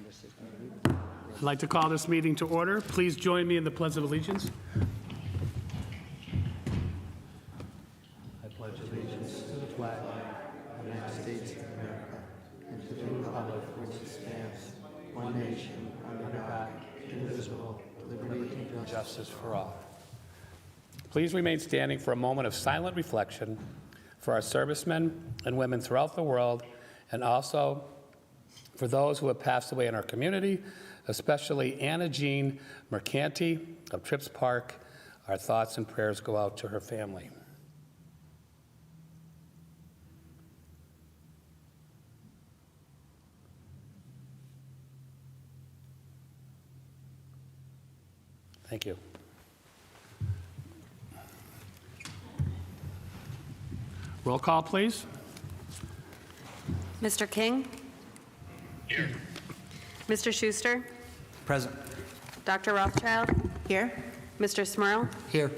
I'd like to call this meeting to order. Please join me in the Pledge of Allegiance. I pledge allegiance to the flag of the United States of America and to the republic for which it stands, one nation, under God, indivisible, with liberty and justice for all. Please remain standing for a moment of silent reflection for our servicemen and women throughout the world, and also for those who have passed away in our community, especially Anna Jean Mercanti of Trips Park. Our thoughts and prayers go out to her family. Thank you. Roll call, please. Mr. King? Here. Mr. Schuster? Present. Dr. Rothchild? Here. Mr. Smurl? Here.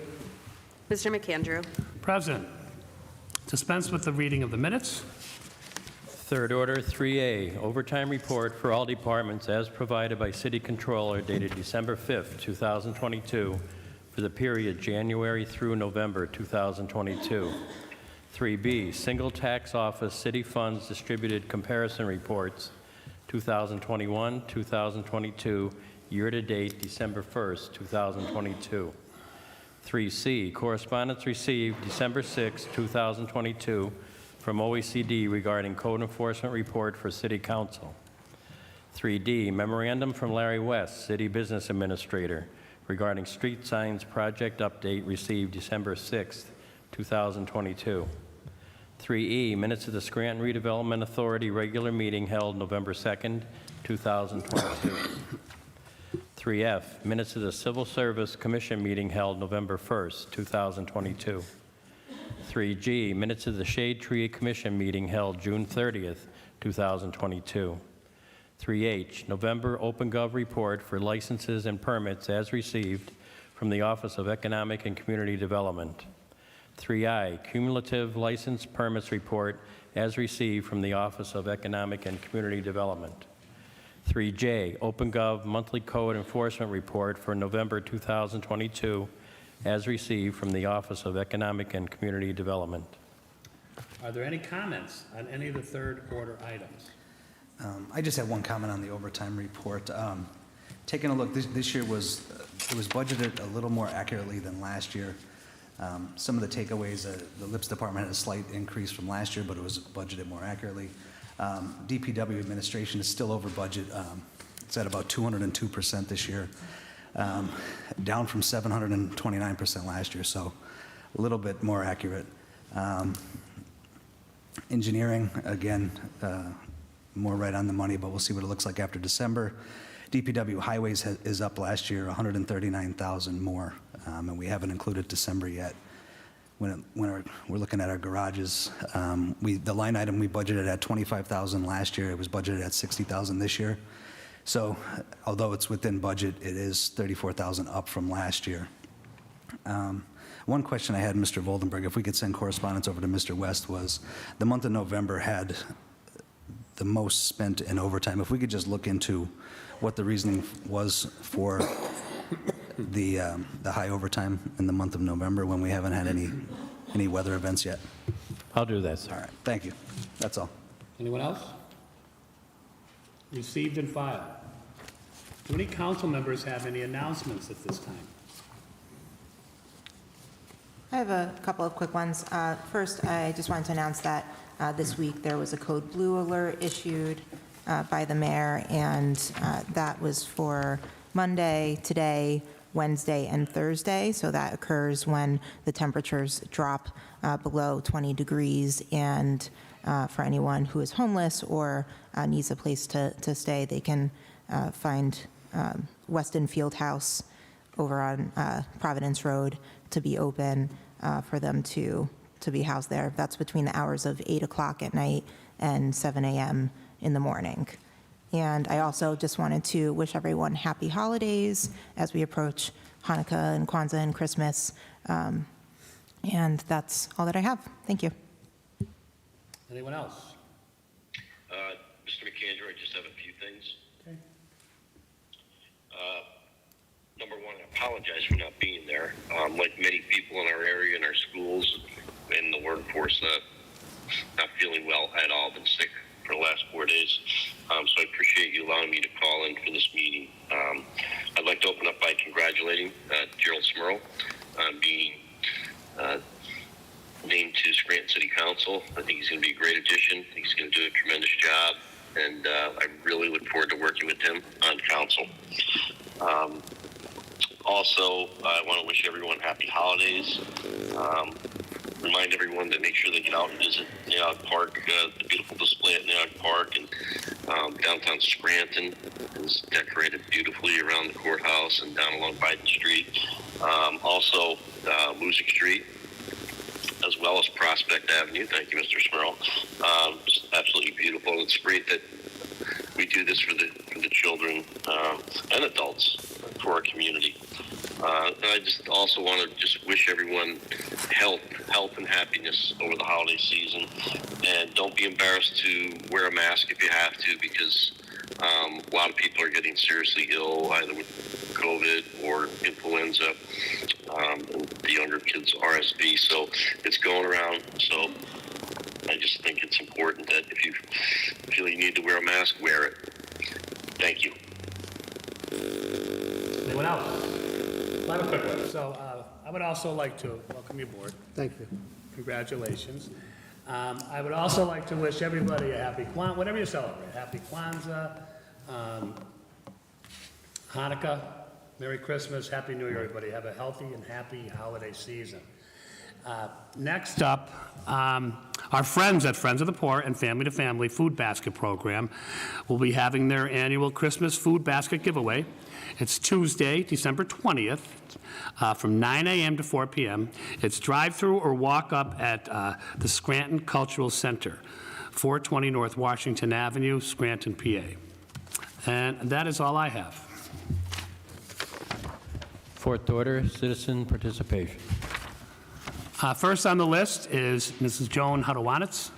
Mr. McAndrew? Present. Dispense with the reading of the minutes. Third order, 3A, overtime report for all departments as provided by City Controller dated December 5th, 2022, for the period January through November 2022. 3B, Single Tax Office City Funds Distributed Comparison Reports, 2021, 2022, year-to-date December 1st, 2022. 3C, correspondence received December 6, 2022, from OECD regarding Code Enforcement Report for City Council. 3D, memorandum from Larry West, City Business Administrator, regarding Street Signs Project Update received December 6, 2022. 3E, minutes of the Scranton Redevelopment Authority regular meeting held November 2nd, 2022. 3F, minutes of the Civil Service Commission meeting held November 1st, 2022. 3G, minutes of the Shade Tree Commission meeting held June 30th, 2022. 3H, November OpenGov report for licenses and permits as received from the Office of Economic and Community Development. 3I, cumulative license permits report as received from the Office of Economic and Community Development. 3J, OpenGov monthly code enforcement report for November 2022 as received from the Office of Economic and Community Development. Are there any comments on any of the third order items? I just have one comment on the overtime report. Taking a look, this year it was budgeted a little more accurately than last year. Some of the takeaways, the LIPS department had a slight increase from last year, but it was budgeted more accurately. DPW administration is still over budget. It's at about 202% this year, down from 729% last year, so a little bit more accurate. Engineering, again, more right on the money, but we'll see what it looks like after December. DPW highways is up last year, 139,000 more, and we haven't included December yet. When we're looking at our garages, the line item we budgeted at 25,000 last year, it was budgeted at 60,000 this year. So although it's within budget, it is 34,000 up from last year. One question I had, Mr. Voldenberg, if we could send correspondence over to Mr. West, was the month of November had the most spent in overtime. If we could just look into what the reasoning was for the high overtime in the month of November when we haven't had any weather events yet. I'll do that, sir. All right, thank you. That's all. Anyone else? Received and filed. Do any council members have any announcements at this time? I have a couple of quick ones. First, I just wanted to announce that this week there was a code blue alert issued by the mayor, and that was for Monday, today, Wednesday, and Thursday. So that occurs when the temperatures drop below 20 degrees, and for anyone who is homeless or needs a place to stay, they can find Weston Field House over on Providence Road to be open for them to be housed there. That's between the hours of 8 o'clock at night and 7 a.m. in the morning. And I also just wanted to wish everyone happy holidays as we approach Hanukkah and Kwanzaa and Christmas. And that's all that I have. Thank you. Anyone else? Mr. McAndrew, I just have a few things. Okay. apologize for not being there. Like many people in our area, in our schools, in the workforce, not feeling well at all. Been sick for the last 4 days. So I appreciate you allowing me to call in for this meeting. I'd like to open up by congratulating Gerald Smurl on being named to Scranton City Council. I think he's going to be a great addition. I think he's going to do a tremendous job, and I really look forward to working with him on council. Also, I want to wish everyone happy holidays. Remind everyone to make sure they get out and visit Nayog Park. The beautiful display at Nayog Park, and downtown Scranton is decorated beautifully around the courthouse and down along Biden Street. Also, Music Street, as well as Prospect Avenue. Thank you, Mr. Smurl. It's absolutely beautiful. It's great that we do this for the children and adults for our community. And I just also want to just wish everyone health and happiness over the holiday season. And don't be embarrassed to wear a mask if you have to, because a lot of people are getting seriously ill, either with COVID or influenza. And the younger kids, RSV. So it's going around. So I just think it's important that if you feel you need to wear a mask, wear it. Thank you. Anyone else? I have a quick one. So I would also like to welcome you aboard. Thank you. Congratulations. I would also like to wish everybody a happy Kwanzaa, whatever you celebrate. Happy Kwanzaa, Hanukkah, Merry Christmas, Happy New Year, everybody. Have a healthy and happy holiday season. Next up, our friends at Friends of the Poor and Family to Family Food Basket Program will be having their annual Christmas Food Basket Giveaway. It's Tuesday, December 20th, from 9 a.m. to 4 p.m. It's drive-through or walk-up at the Scranton Cultural Center, 420 North Washington Avenue, Scranton, PA. And that is all I have. Fourth order, citizen participation. First on the list is Mrs. Joan Hudawanitz.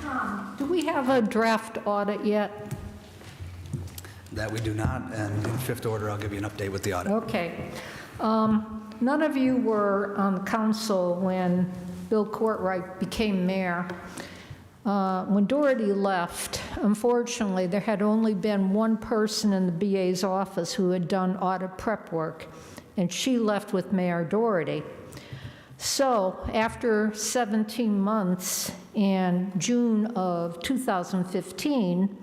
Tom, do we have a draft audit yet? That we do not, and in fifth order, I'll give you an update with the audit. Okay. None of you were on the council when Bill Courtright became mayor. When Doherty left, unfortunately, there had only been one person in the BA's office who had done audit prep work, and she left with Mayor Doherty. So after 17 months, in June of 2015,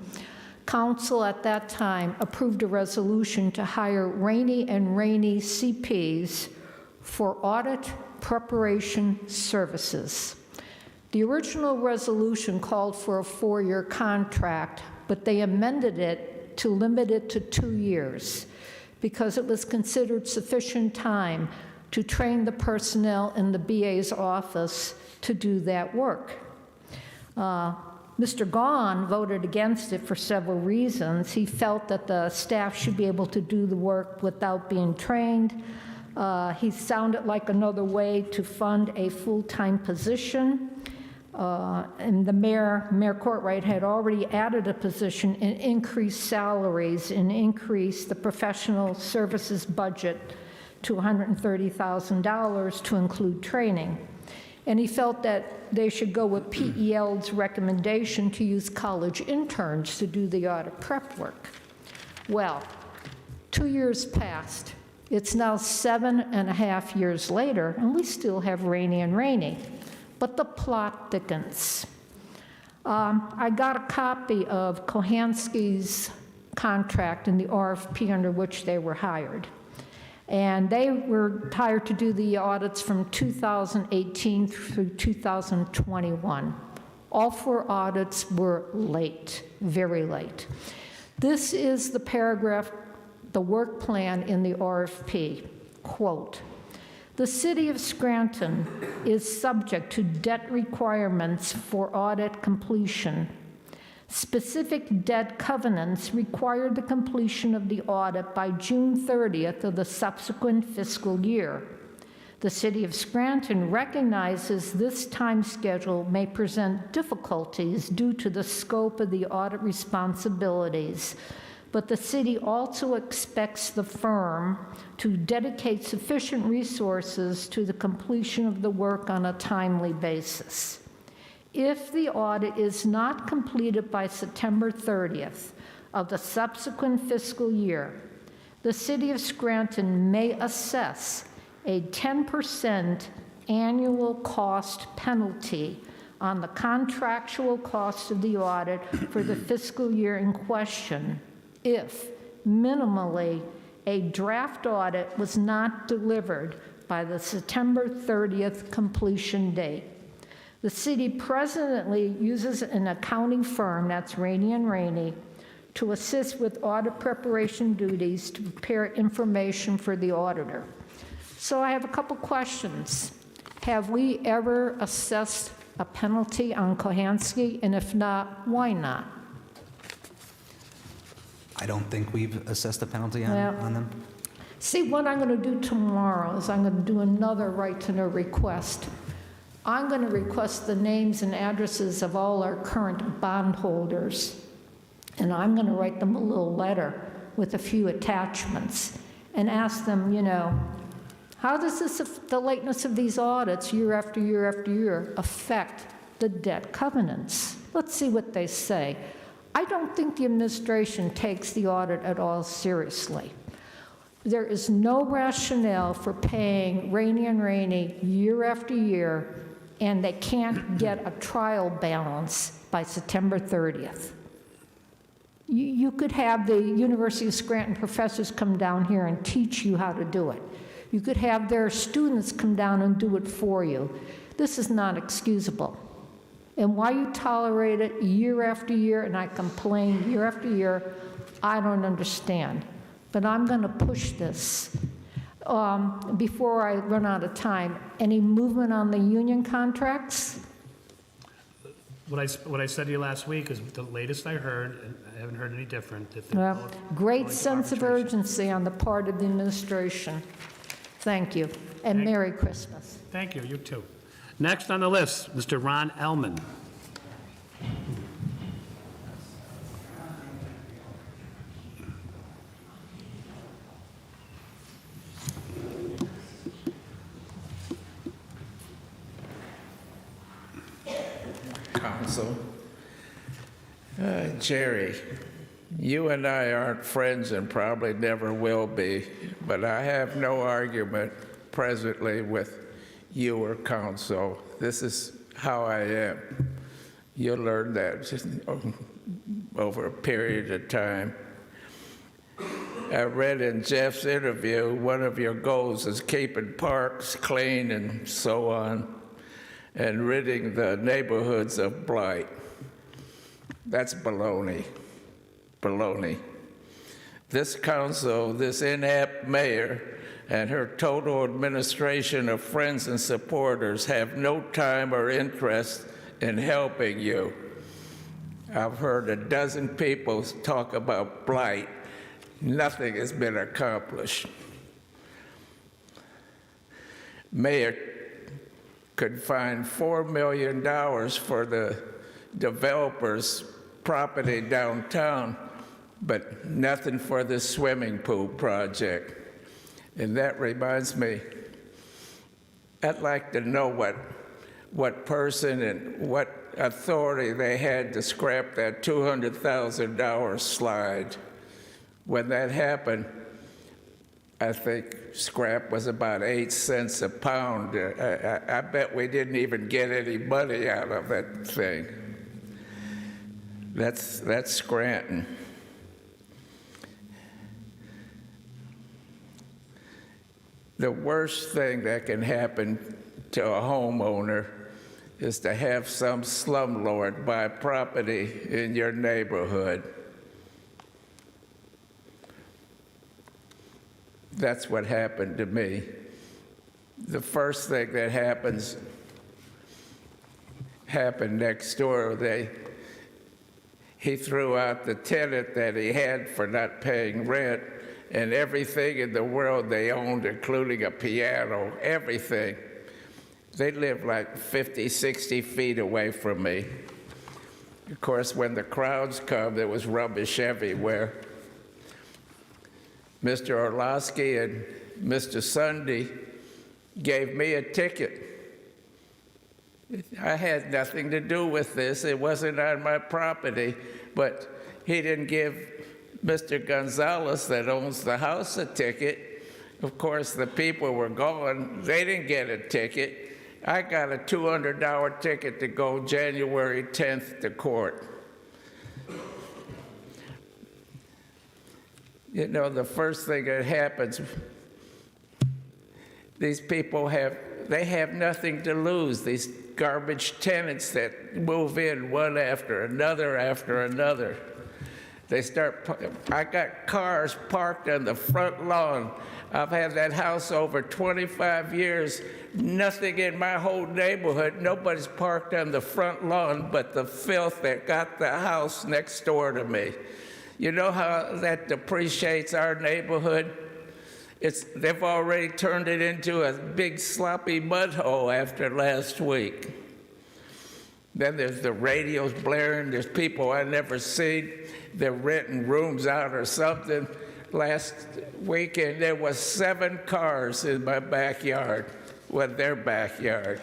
Council at that time approved a resolution to hire Rainey and Rainey CPs for audit preparation services. The original resolution called for a 4-year contract, but they amended it to limit it to 2 years because it was considered sufficient time to train the personnel in the BA's office to do that work. Mr. Gahn voted against it for several reasons. He felt that the staff should be able to do the work without being trained. He sounded like another way to fund a full-time position. And the Mayor Courtright had already added a position and increased salaries and increased the professional services budget to $130,000 to include training. And he felt that they should go with PEL's recommendation to use college interns to do the audit prep work. Well, 2 years passed. It's now 7.5 years later, and we still have Rainey and Rainey. But the plot thickens. I got a copy of Kohansky's contract and the RFP under which they were hired. And they were hired to do the audits from 2018 through 2021. All 4 audits were late, very late. This is the paragraph, the work plan in the RFP. Quote, "The City of Scranton is subject to debt requirements for audit completion. Specific debt covenants require the completion of the audit by June 30th of the subsequent fiscal year. The City of Scranton recognizes this time schedule may present difficulties due to the scope of the audit responsibilities, but the city also expects the firm to dedicate sufficient resources to the completion of the work on a timely basis. If the audit is not completed by September 30th of the subsequent fiscal year, the City of Scranton may assess a 10% annual cost penalty on the contractual cost of the audit for the fiscal year in question if, minimally, a draft audit was not delivered by the September 30th completion date. The city presently uses an accounting firm, that's Rainey and Rainey, to assist with audit preparation duties to prepare information for the auditor. So I have a couple questions. Have we ever assessed a penalty on Kohansky? And if not, why not? I don't think we've assessed a penalty Well, on them. See, what I'm going to do tomorrow is I'm going to do another right-to-know request. I'm going to request the names and addresses of all our current bondholders, and I'm going to write them a little letter with a few attachments and ask them, you know, how does this, the lateness of these audits year after year after year affect the debt covenants? Let's see what they say. I don't think the administration takes the audit at all seriously. There is no rationale for paying Rainey and Rainey year after year, and they can't get a trial balance by September 30th. You could have the University of Scranton professors come down here and teach you how to do it. You could have their students come down and do it for you. This is not excusable. And why you tolerate it year after year, and I complain year after year, I don't understand. But I'm going to push this. Before I run out of time, any movement on the union contracts? What I said to you last week is the latest I heard, and I haven't heard any different. That they're Well, both great going to sense of arbitration. urgency on the part of the administration. Thank you, and Merry Christmas. Thank you, you too. Next on the list, Mr. Ron Ellman. Council. Jerry, you and I aren't friends and probably never will be, but I have no argument presently with you or council. This is how I am. You'll learn that over a period of time. I read in Jeff's interview, one of your goals is keeping parks clean and so on, and ridding the neighborhoods of blight. That's baloney. Baloney. This council, this inept mayor, and her total administration of friends and supporters have no time or interest in helping you. I've heard a dozen people talk about blight. Nothing has been accomplished. Mayor could find $4 million for the developer's property downtown, but nothing for the swimming pool project. And that reminds me, I'd like to know what person and what authority they had to scrap that $200,000 slide. When that happened, I think scrap was about 8 cents a pound. I bet we didn't even get any money out of that thing. That's Scranton. The worst thing that can happen to a homeowner is to have some slumlord buy property in your neighborhood. That's what happened to me. The first thing that happened next door. He threw out the tenant that he had for not paying rent, and everything in the world they owned, including a piano, everything. They lived like 50, 60 feet away from me. Of course, when the crowds come, there was rubbish everywhere. Mr. Orlowski and Mr. Sunday gave me a ticket. I had nothing to do with this. It wasn't on my property, but he didn't give Mr. Gonzalez, that owns the house, a ticket. Of course, the people were gone. They didn't get a ticket. I got a $200 ticket to go January 10th to court. You know, the first thing that happens, these people have nothing to lose. These garbage tenants that move in one after another. They start, I got cars parked on the front lawn. I've had that house over 25 years. Nothing in my whole neighborhood, nobody's parked on the front lawn but the filth that got the house next door to me. You know how that depreciates our neighborhood? They've already turned it into a big sloppy mud hole after last week. Then there's the radios blaring. There's people I never seen. They're renting rooms out or something. Last weekend, there was 7 cars in my backyard, their backyard.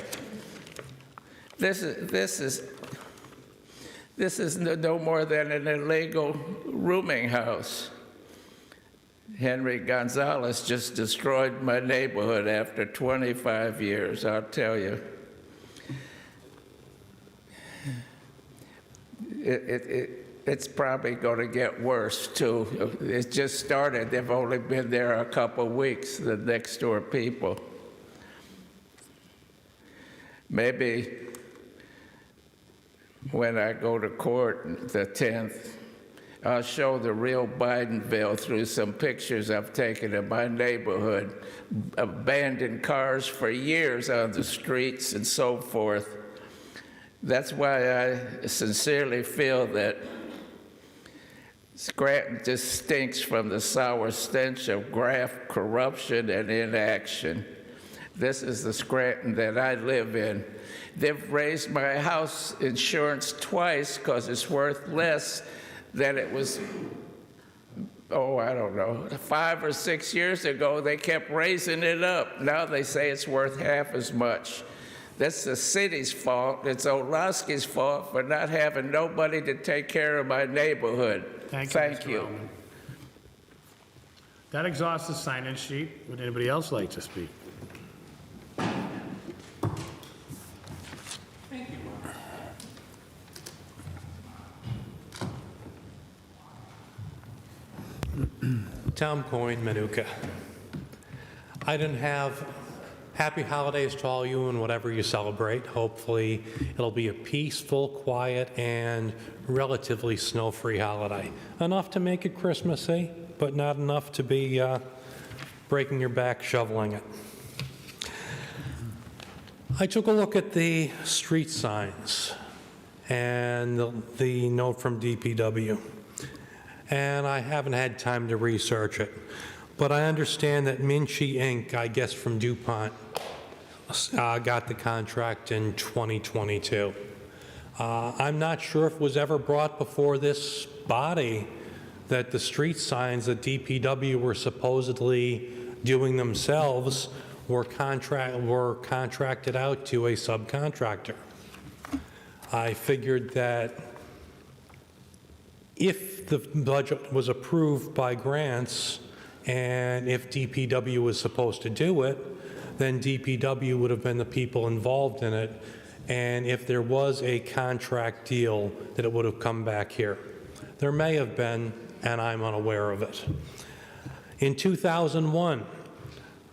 This is no more than an illegal rooming house. Henry Gonzalez just destroyed my neighborhood after 25 years, I'll tell you. It's probably going to get worse, too. It just started. They've only been there a couple weeks, the next door people. Maybe when I go to court the 10th, I'll show the real Bidenville through some pictures I've taken of my neighborhood, abandoned cars for years on the streets and so forth. That's why I sincerely feel that Scranton just stinks from the sour stench of graft, corruption, and inaction. This is the Scranton that I live in. They've raised my house insurance twice because it's worth less than it was, I don't know, 5 or 6 years ago. They kept raising it up. Now they say it's worth half as much. That's the city's fault. It's Orlowski's fault for not having nobody to take care of my neighborhood. Thank you. Roman. That exhausts the sign-in sheet. Would anybody else like to speak? Tom Coyne, Manuka. I didn't have happy holidays to all you and whatever you celebrate. Hopefully it'll be a peaceful, quiet, and relatively snow-free holiday. Enough to make it Christmassy, but not enough to be breaking your back shoveling it. I took a look at the street signs and the note from DPW. And I haven't had time to research it. But I understand that Minchie Inc., I guess from DuPont, got the contract in 2022. I'm not sure if it was ever brought before this body that the street signs that DPW were supposedly doing themselves were contracted out to a subcontractor. I figured that if the budget was approved by grants and if DPW was supposed to do it, then DPW would have been the people involved in it. And if there was a contract deal, that it would have come back here. There may have been, and I'm unaware of it. In 2001,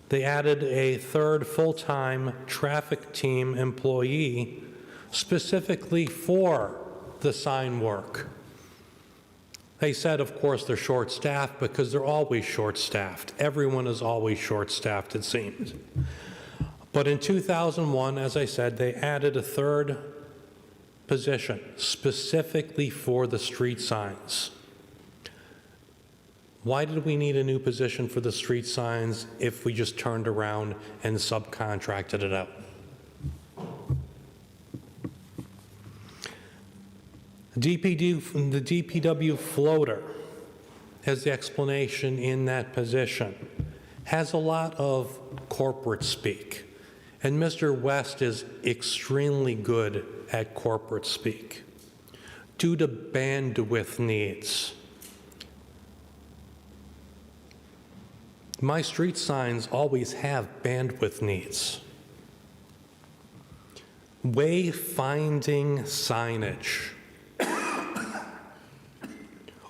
they added a third full-time traffic team employee specifically for the sign work. They said, of course, they're short-staffed because they're always short-staffed. Everyone is always short-staffed, it seems. But in 2001, as I said, they added a third position specifically for the street signs. Why did we need a new position for the street signs if we just turned around and subcontracted it out? The DPW floater, as the explanation in that position, has a lot of corporate speak. And Mr. West is extremely good at corporate speak due to bandwidth needs. My street signs always have bandwidth needs. Wayfinding signage.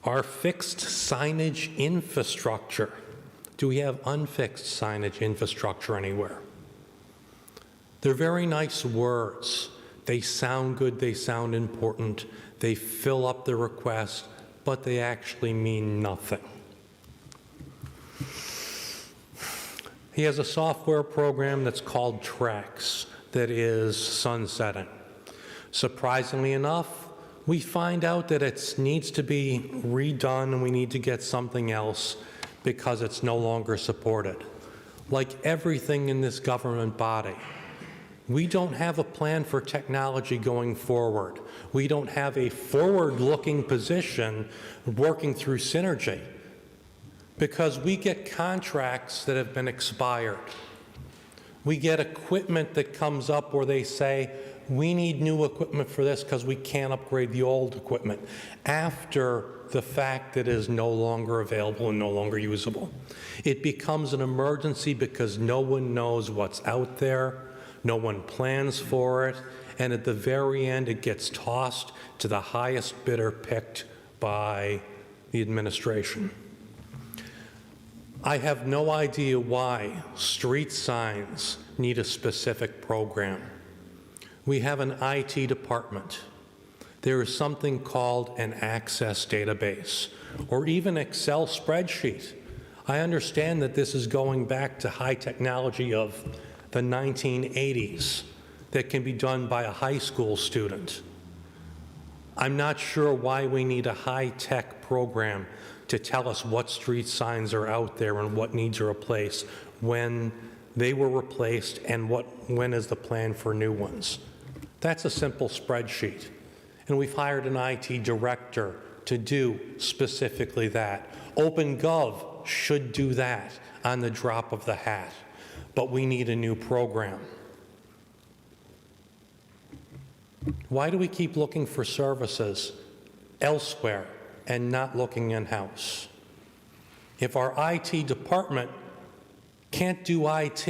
Our fixed signage infrastructure. Do we have unfixed signage infrastructure anywhere? They're very nice words. They sound good, they sound important, they fill up the request, but they actually mean nothing. He has a software program that's called Trex that is sunsetting. Surprisingly enough, we find out that it needs to be redone and we need to get something else because it's no longer supported. Like everything in this government body, we don't have a plan for technology going forward. We don't have a forward-looking position working through synergy because we get contracts that have been expired. We get equipment that comes up where they say, we need new equipment for this because we can't upgrade the old equipment after the fact that it is no longer available and no longer usable. It becomes an emergency because no one knows what's out there. No one plans for it, and at the very end, it gets tossed to the highest bidder picked by the administration. I have no idea why street signs need a specific program. We have an IT department. There is something called an access database, or even Excel spreadsheet. I understand that this is going back to high technology of the 1980s that can be done by a high school student. I'm not sure why we need a high-tech program to tell us what street signs are out there and what needs to replace when they were replaced and when is the plan for new ones. That's a simple spreadsheet. And we've hired an IT director to do specifically that. OpenGov should do that on the drop of the hat. But we need a new program. Why do we keep looking for services elsewhere and not looking in-house? If our IT department can't do IT,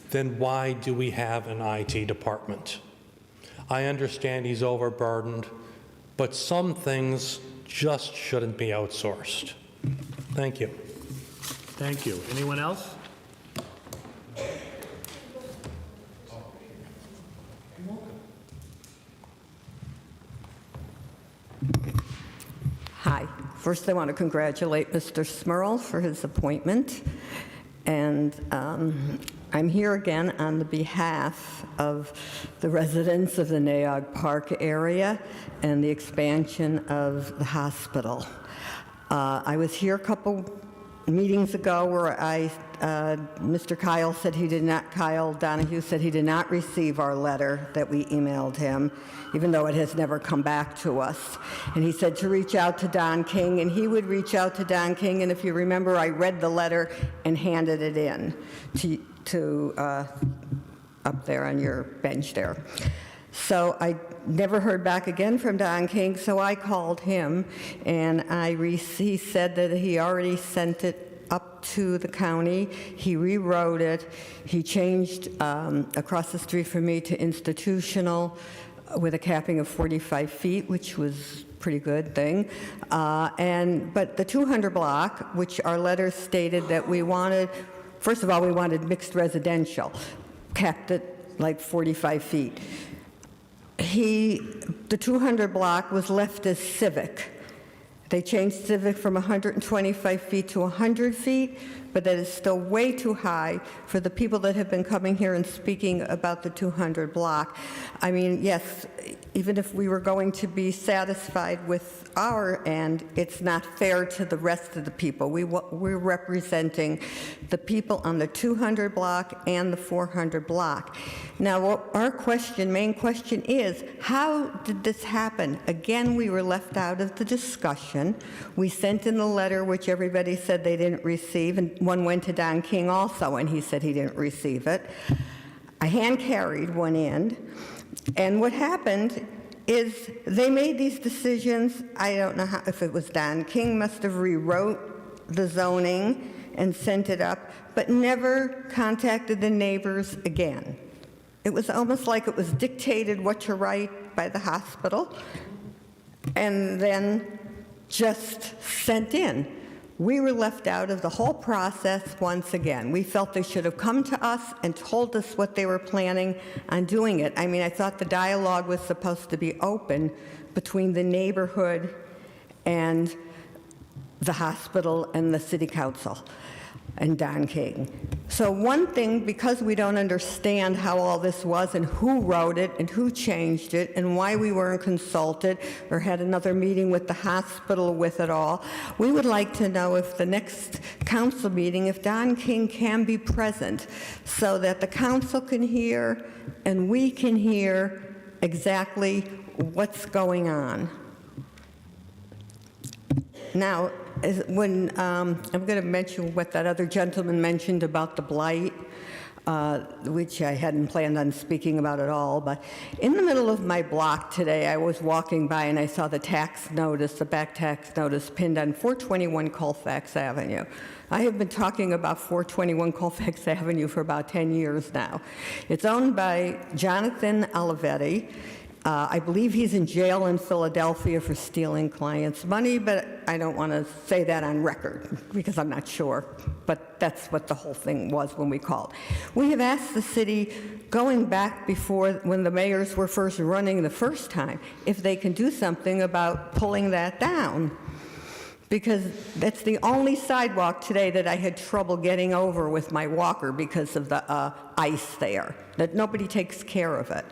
then why do we have an IT department? I understand he's overburdened, but some things just shouldn't be outsourced. Thank you. Thank you. Anyone else? Hi. First, I want to congratulate Mr. Smurl for his appointment. And I'm here again on the behalf of the residents of the Naog Park area and the expansion of the hospital. I was here a couple meetings ago where Mr. Kyle Donahue said he did not receive our letter that we emailed him, even though it has never come back to us. And he said to reach out to Don King, and he would reach out to Don King, and if you remember, I read the letter and handed it in to up there on your bench there. So I never heard back again from Don King, so I called him, and he said that he already sent it up to the county. He rewrote it. He changed across the street from me to institutional with a capping of 45 feet, which was a pretty good thing. But the 200 block, which our letter stated that we wanted, first of all, we wanted mixed residential, capped it like 45 feet. The 200 block was left as civic. They changed civic from 125 feet to 100 feet, but that is still way too high for the people that have been coming here and speaking about the 200 block. I mean, yes, even if we were going to be satisfied with our end, it's not fair to the rest of the people. We're representing the people on the 200 block and the 400 block. Now, what our main question is, how did this happen? Again, we were left out of the discussion. We sent in the letter, which everybody said they didn't receive, and one went to Don King also, and he said he didn't receive it. I hand-carried one in, and what happened is they made these decisions. I don't know if it was Don King must have rewrote the zoning and sent it up, but never contacted the neighbors again. It was almost like it was dictated what to write by the hospital and then just sent in. We were left out of the whole process once again. We felt they should have come to us and told us what they were planning on doing it. I mean, I thought the dialogue was supposed to be open between the neighborhood and the hospital and the city council and Don King. So one thing, because we don't understand how all this was and who wrote it and who changed it and why we weren't consulted or had another meeting with the hospital with it all, we would like to know if the next council meeting, if Don King can be present so that the council can hear and we can hear exactly what's going on. Now, when I'm going to mention what that other gentleman mentioned about the blight, which I hadn't planned on speaking about at all, but in the middle of my block today, I was walking by and I saw the tax notice, the back tax notice pinned on 421 Colfax Avenue. I have been talking about 421 Colfax Avenue for about 10 years now. It's owned by Jonathan Olivetti. I believe he's in jail in Philadelphia for stealing clients' money, but I don't want to say that on record because I'm not sure. But that's what the whole thing was when we called. We have asked the city, going back before when the mayors were first running the first time, if they can do something about pulling that down. Because that's the only sidewalk today that I had trouble getting over with my walker because of the ice there, that nobody takes care of it.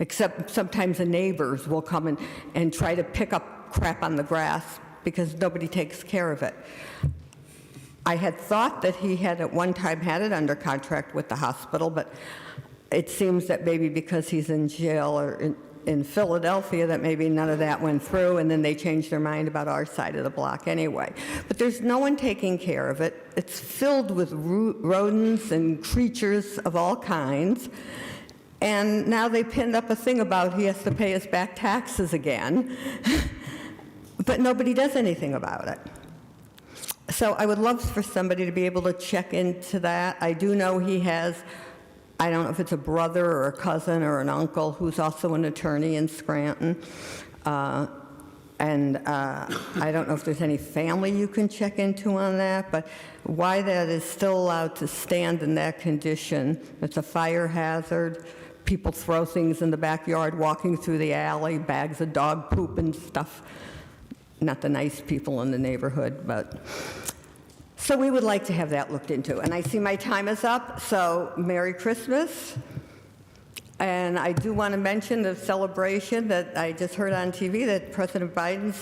Except sometimes the neighbors will come and try to pick up crap on the grass because nobody takes care of it. I had thought that he had at one time had it under contract with the hospital, but it seems that maybe because he's in jail or in Philadelphia that maybe none of that went through, and then they changed their mind about our side of the block anyway. But there's no one taking care of it. It's filled with rodents and creatures of all kinds. And now they pinned up a thing about he has to pay his back taxes again, but nobody does anything about it. So I would love for somebody to be able to check into that. I do know he has, I don't know if it's a brother or a cousin or an uncle who's also an attorney in Scranton. I don't know if there's any family you can check into on that, but why that is still allowed to stand in that condition. It's a fire hazard. People throw things in the backyard, walking through the alley, bags of dog poop and stuff. Not the nice people in the neighborhood, but. So we would like to have that looked into. And I see my time is up, so Merry Christmas. And I do want to mention the celebration that I just heard on TV that President Biden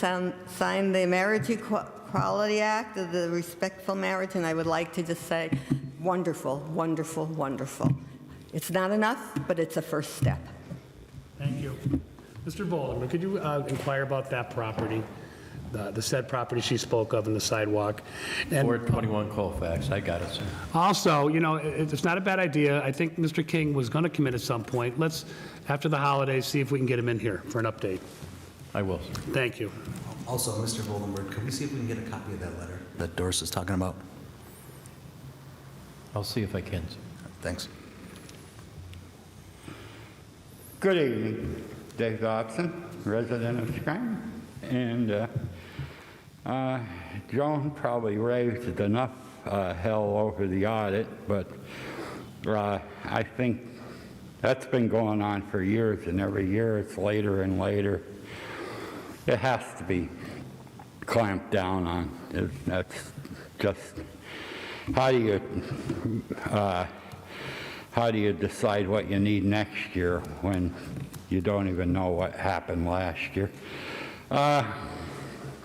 signed the Marriage Equality Act, the respectful marriage, and I would like to just say, wonderful, wonderful, wonderful. It's not enough, but it's a first step. Thank you. Mr. Voldenberg, could you inquire about that property, the said property she spoke of in the sidewalk? And 421 Colfax, I got it, sir. also, you know, it's not a bad idea. I think Mr. King was going to come in at some point. Let's, after the holidays, see if we can get him in here for an update. I will, sir. Thank you. Also, Mr. Voldenberg, can we see if we can get a copy of that letter that Doris is talking about? I'll see if I can, sir. Thanks. Good evening. Dave Dobson, resident of Scranton. And Joan probably raised enough hell over the audit, but I think that's been going on for years, and every year it's later and later. It has to be clamped down on. That's just how do you decide what you need next year when you don't even know what happened last year?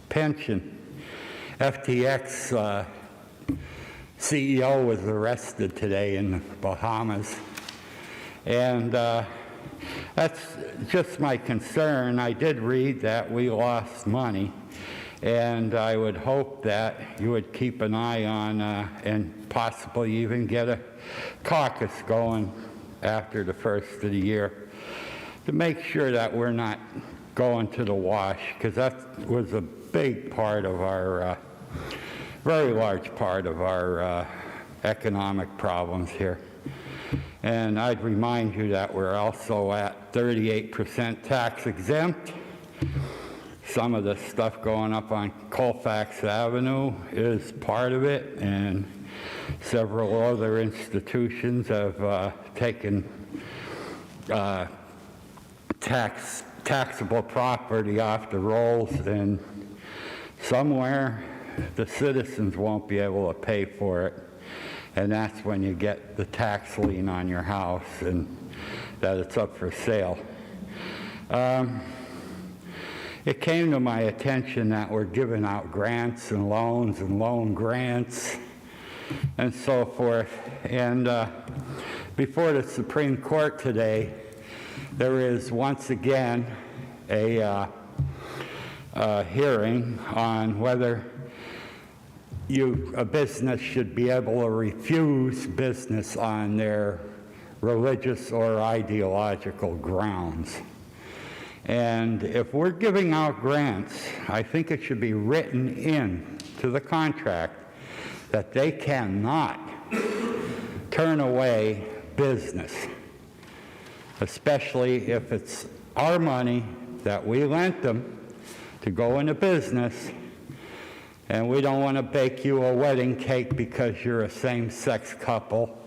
Pension. FTX CEO was arrested today in the Bahamas, and that's just my concern. I did read that we lost money, and I would hope that you would keep an eye on and possibly even get a caucus going after the first of the year to make sure that we're not going to the wash, because that was a big part of our, very large part of our economic problems here. And I'd remind you that we're also at 38% tax exempt. Some of the stuff going up on Colfax Avenue is part of it, and several other institutions have taken taxable property off the rolls, and somewhere the citizens won't be able to pay for it, and that's when you get the tax lien on your house and that it's up for sale. It came to my attention that we're giving out grants and loan grants and so forth, and before the Supreme Court today, there is once again a hearing on whether a business should be able to refuse business on their religious or ideological grounds. And if we're giving out grants, I think it should be written in to the contract that they cannot turn away business, especially if it's our money that we lent them to go into business, and we don't want to bake you a wedding cake because you're a same-sex couple,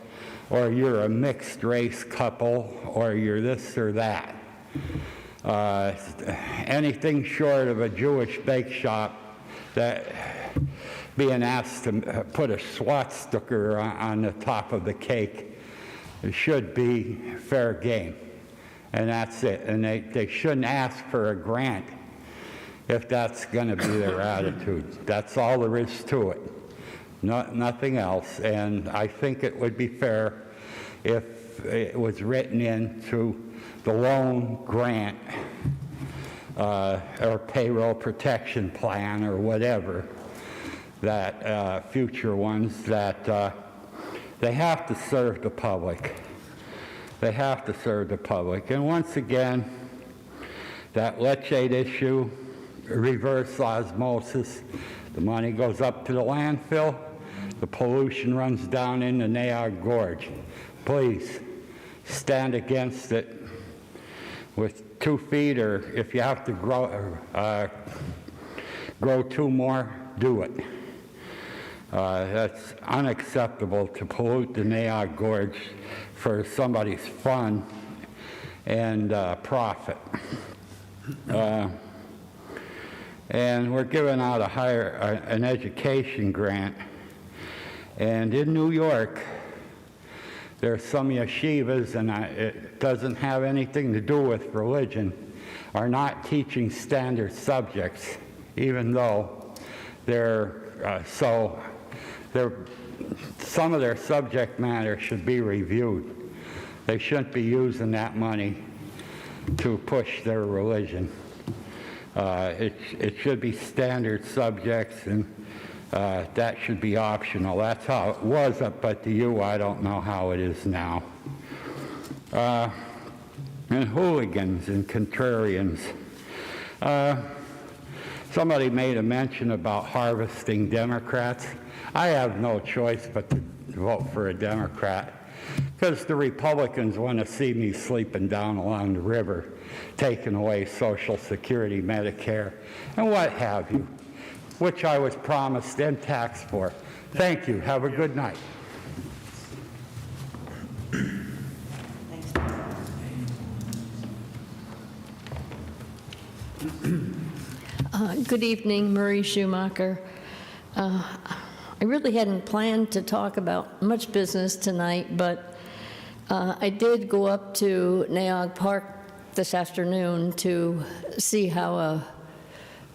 or you're a mixed-race couple, or you're this or that. Anything short of a Jewish bake shop that being asked to put a swastika on the top of the cake should be fair game. And that's it. And they shouldn't ask for a grant if that's going to be their attitude. That's all there is to it. Nothing else. And I think it would be fair if it was written into the loan grant or payroll protection plan or whatever, that future ones, that they have to serve the public. They have to serve the public. And once again, that leachate issue, reverse osmosis, the money goes up to the landfill, the pollution runs down into Nayog Gorge. Please stand against it with 2 feet, or if you have to grow 2 more, do it. That's unacceptable to pollute the Nayog Gorge for somebody's fun and profit. And we're giving out an education grant. And in New York, there are some yeshivas, and it doesn't have anything to do with religion, are not teaching standard subjects, even though some of their subject matter should be reviewed. They shouldn't be using that money to push their religion. It should be standard subjects, and that should be optional. That's how it was up at the U. I don't know how it is now. And hooligans and contrarians. Somebody made a mention about harvesting Democrats. I have no choice but to vote for a Democrat, because the Republicans want to see me sleeping down along the river, taking away Social Security, Medicare, and what have you, which I was promised and taxed for. Thank you. Have a good night. Good evening, Marie Schumacher. I I really hadn't planned to talk about much business tonight, but I did go up to Naog Park this afternoon to see how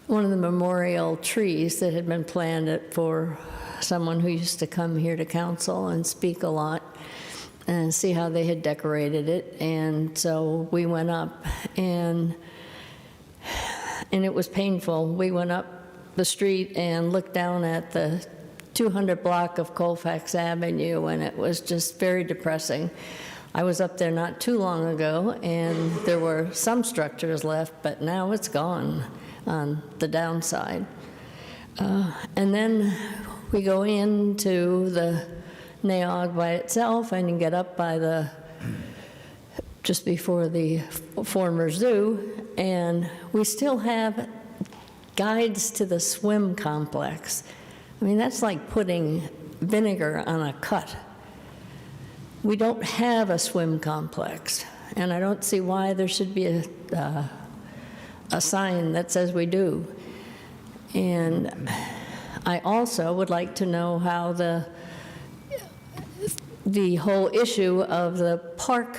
one of the memorial trees that had been planted for someone who used to come here to council and speak a lot, and see how they had decorated it. And so we went up, and it was painful. We went up the street and looked down at the 200 block of Colfax Avenue, and it was just very depressing. I was up there not too long ago, and there were some structures left, but now it's gone on the downside. And then we go into the Naog by itself, and you get up by just before the former zoo, and we still have guides to the swim complex. I mean, that's like putting vinegar on a cut. We don't have a swim complex, and I don't see why there should be a sign that says we do. And I also would like to know how the whole issue of the park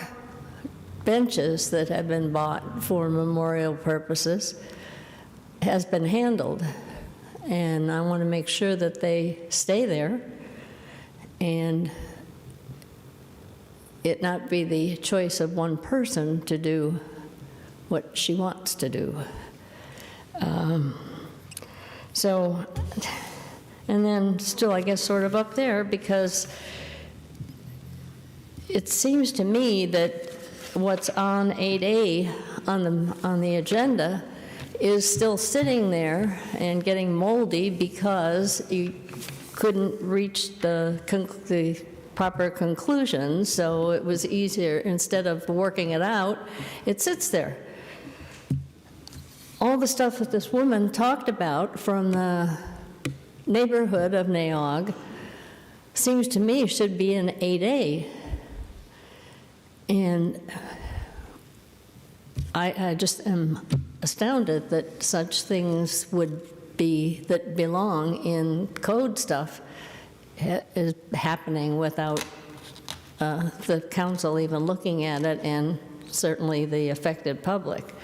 benches that have been bought for memorial purposes has been handled. And I want to make sure that they stay there and it not be the choice of one person to do what she wants to do. And then still, I guess, sort of up there, because it seems to me that what's on 8A on the agenda is still sitting there and getting moldy because you couldn't reach the proper conclusion, so it was easier, instead of working it out, it sits there. All the stuff that this woman talked about from the neighborhood of Naog seems to me should be in 8A. And I just am astounded that such things that belong in code stuff is happening without the council even looking at it, and certainly the affected public.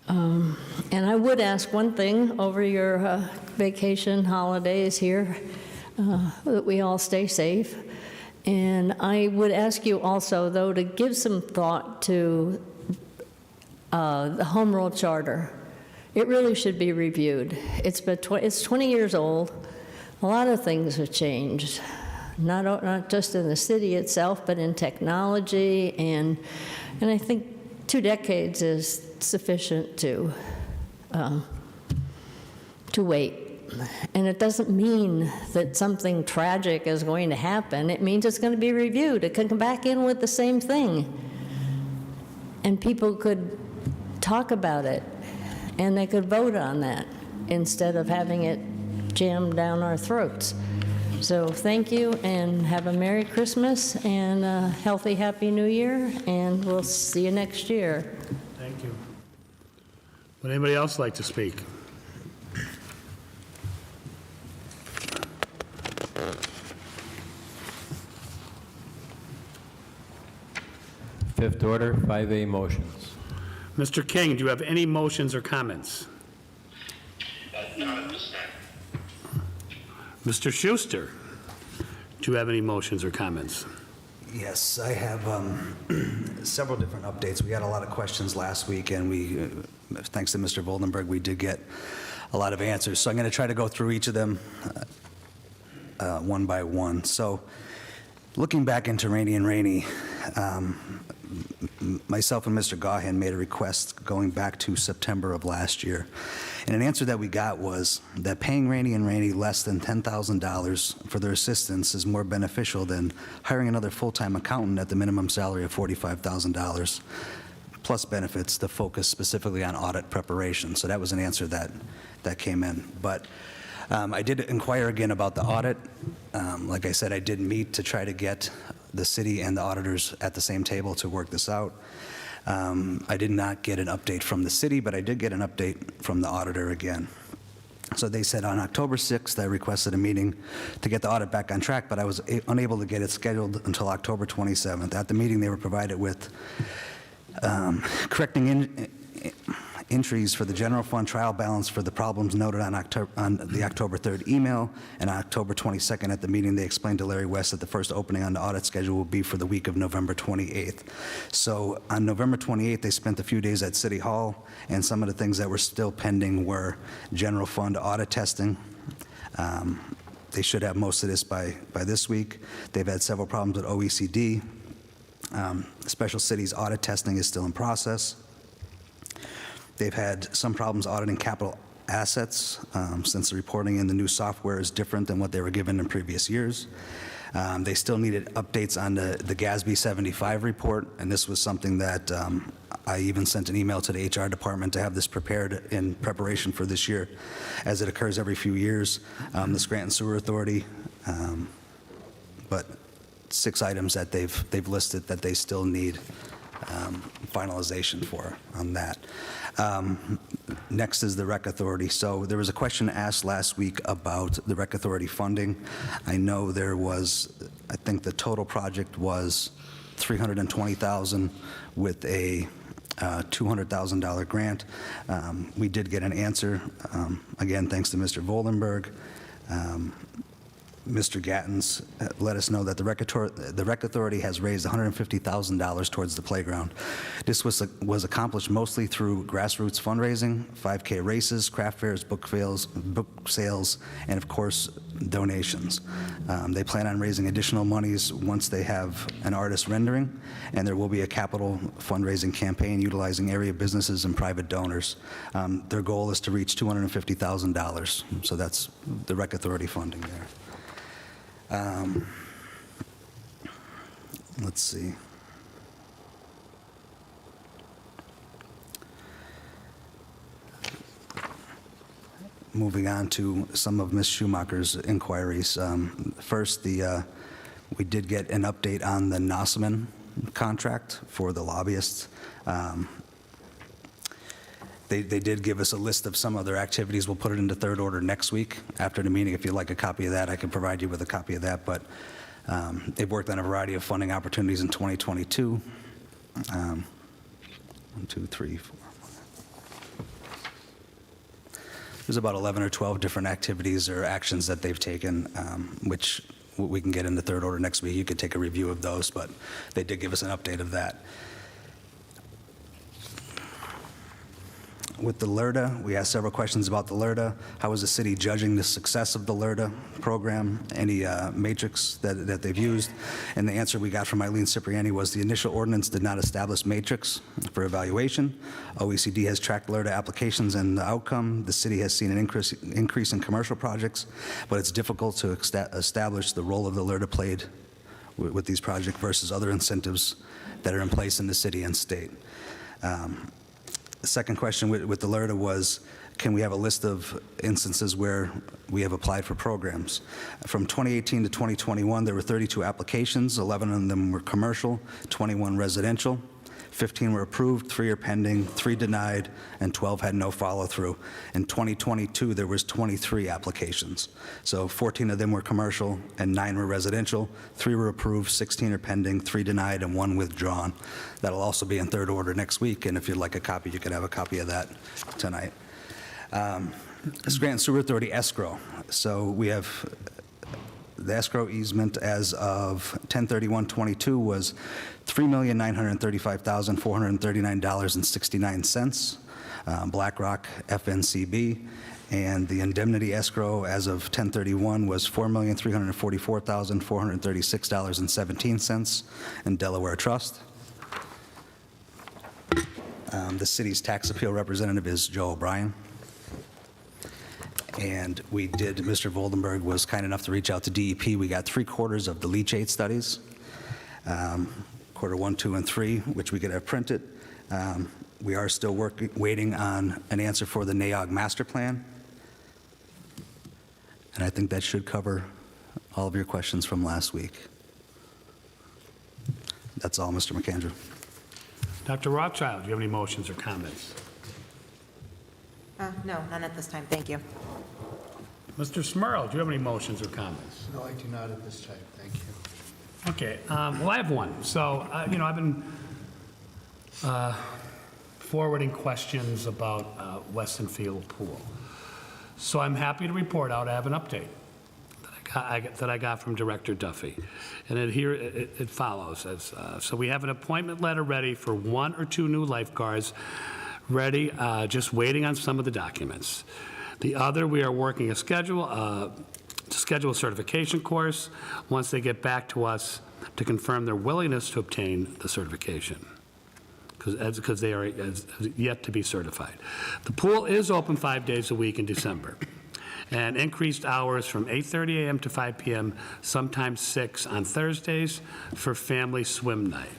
And I would ask one thing over your vacation holidays here, that we all stay safe. And I would ask you also, though, to give some thought to the Home Rule Charter. It really should be reviewed. It's 20 years old. A lot of things have changed, not just in the city itself, but in technology, and I think 2 decades is sufficient to wait. And it doesn't mean that something tragic is going to happen. It means it's going to be reviewed. It can come back in with the same thing. And people could talk about it, and they could vote on that instead of having it jammed down our throats. So thank you, and have a Merry Christmas and a healthy, Happy New Year, and we'll see you next year. Thank you. Would anybody else like to speak? Fifth order, 5A motions. Mr. King, do you have any motions or comments? Not at this time. Mr. Schuster, do you have any motions or comments? Yes, I have several different updates. We had a lot of questions last week, and we, thanks to Mr. Voldenberg, we did get a lot of answers. So I'm going to try to go through each of them one by one. So looking back into Rainy and Rainy, myself and Mr. Gahan made a request going back to September of last year. And an answer that we got was that paying Rainy and Rainy less than $10,000 for their assistance is more beneficial than hiring another full-time accountant at the minimum salary of $45,000 plus benefits to focus specifically on audit preparation. So that was an answer that came in. But I did inquire again about the audit. Like I said, I did meet to try to get the city and the auditors at the same table to work this out. I did not get an update from the city, but I did get an update from the auditor again. So they said on October 6th, I requested a meeting to get the audit back on track, but I was unable to get it scheduled until October 27th. At the meeting, they were provided with correcting entries for the general fund trial balance for the problems noted on the October 3rd email, and on October 22nd at the meeting, they explained to Larry West that the first opening on the audit schedule will be for the week of November 28th. So on November 28th, they spent a few days at City Hall, and some of the things that were still pending were general fund audit testing. They should have most of this by this week. They've had several problems with OECD. Special cities audit testing is still in process. They've had some problems auditing capital assets since the reporting in the new software is different than what they were given in previous years. They still needed updates on the GASB 75 report, and this was something that I even sent an email to the HR department to have this prepared in preparation for this year, as it occurs every few years. The Scranton Sewer Authority, but 6 items that they've listed that they still need finalization for on that. Next is the Rec Authority. So there was a question asked last week about the Rec Authority funding. I know there was, I think the total project was $320,000 with a $200,000 grant. We did get an answer, again, thanks to Mr. Voldenberg. Mr. Gattens let us know that the Rec Authority has raised $150,000 towards the playground. This was accomplished mostly through grassroots fundraising, 5K races, craft fairs, book sales, and of course, donations. They plan on raising additional monies once they have an artist rendering, and there will be a capital fundraising campaign utilizing area businesses and private donors. Their goal is to reach $250,000, so that's the Rec Authority funding there. Let's see. Moving on to some of Ms. Schumacher's inquiries. First, we did get an update on the Nossaman contract for the lobbyists. They did give us a list of some of their activities. We'll put it into third order next week after the meeting. If you'd like a copy of that, I can provide you with a copy of that. But they've worked on a variety of funding opportunities in 2022. 1, 2, 3, 4. There's about 11 or 12 different activities or actions that they've taken, which we can get into third order next week. You could take a review of those, but they did give us an update of that. With the LERTA, we asked several questions about the LERTA. How is the city judging the success of the LERTA program? Any matrix that they've used? And the answer we got from Eileen Cipriani was the initial ordinance did not establish matrix for evaluation. OECD has tracked LERTA applications and the outcome. The city has seen an increase in commercial projects, but it's difficult to establish the role of the LERTA played with these projects versus other incentives that are in place in the city and state. The second question with the LERTA was, can we have a list of instances where we have applied for programs? From 2018 to 2021, there were 32 applications. 11 of them were commercial, 21 residential. 15 were approved, 3 are pending, 3 denied, and 12 had no follow-through. In 2022, there was 23 applications. So 14 of them were commercial and 9 were residential. 3 were approved, 16 are pending, 3 denied, and 1 withdrawn. That'll also be in third order next week, and if you'd like a copy, you can have a copy of that tonight. Scranton Sewer Authority escrow. So we have the escrow easement as of 10/31/22 was $3,935,439.69. BlackRock FNCB. And the indemnity escrow as of 10/31 was $4,344,436.17 in Delaware Trust. The city's tax appeal representative is Joe O'Brien. And we did, Mr. Voldenberg was kind enough to reach out to DEP. We got 3/4 of the leachate studies, quarter 1, 2, and 3, which we could have printed. We are still waiting on an answer for the NAOG master plan. And I think that should cover all of your questions from last week. That's all, Mr. McAndrew. Dr. Rothchild, do you have any motions or comments? No, none at this time. Thank you. Mr. Smurl, do you have any motions or comments? No, I do not at this time. Thank you. Okay, well, I have one. So, I've been forwarding questions about Weston Field Pool. So I'm happy to report out I have an update that I got from Director Duffy. And it follows. So we have an appointment letter ready for 1 or 2 new lifeguards, ready, just waiting on some of the documents. The other, we are working to schedule a certification course once they get back to us to confirm their willingness to obtain the certification, because they are yet to be certified. The pool is open 5 days a week in December, and increased hours from 8:30 a.m. to 5 p.m., sometimes 6 on Thursdays for family swim night.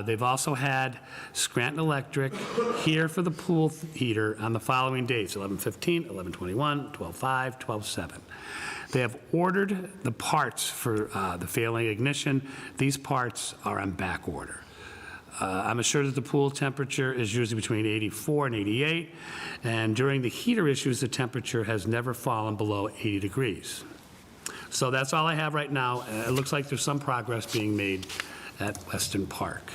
They've also had Scranton Electric here for the pool heater on the following dates, 11/15, 11/21, 12/5, 12/7. They have ordered the parts for the failing ignition. These parts are on back order. I'm assured that the pool temperature is usually between 84 and 88, and during the heater issues, the temperature has never fallen below 80 degrees. So that's all I have right now. It looks like there's some progress being made at Weston Park.